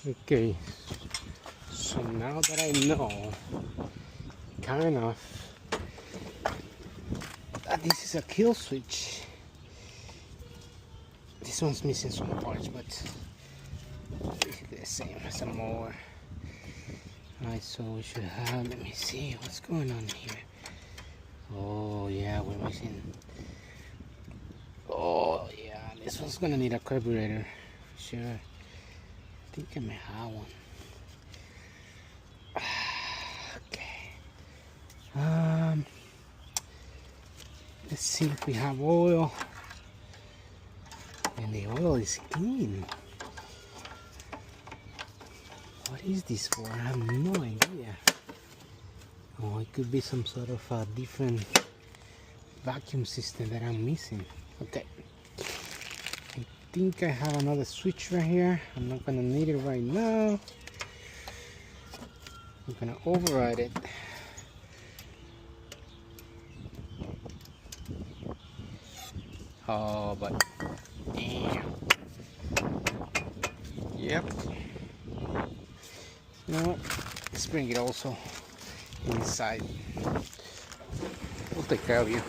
Okay, so now that I know kind of that this is a kill switch, this one's missing some parts, but it's the same as a mower. Alright, so we should have, let me see what's going on here. Oh yeah, we're missing. Oh yeah, this one's gonna need a carburetor, sure. I think I may have one. Okay. Let's see if we have oil. And the oil is clean. What is this for? I have no idea. Oh, it could be some sort of a different vacuum system that I'm missing. Okay. I think I have another switch right here. I'm not gonna need it right now. I'm gonna override it. Oh, but damn. Yep. You know what? Let's bring it also inside. We'll take care of you.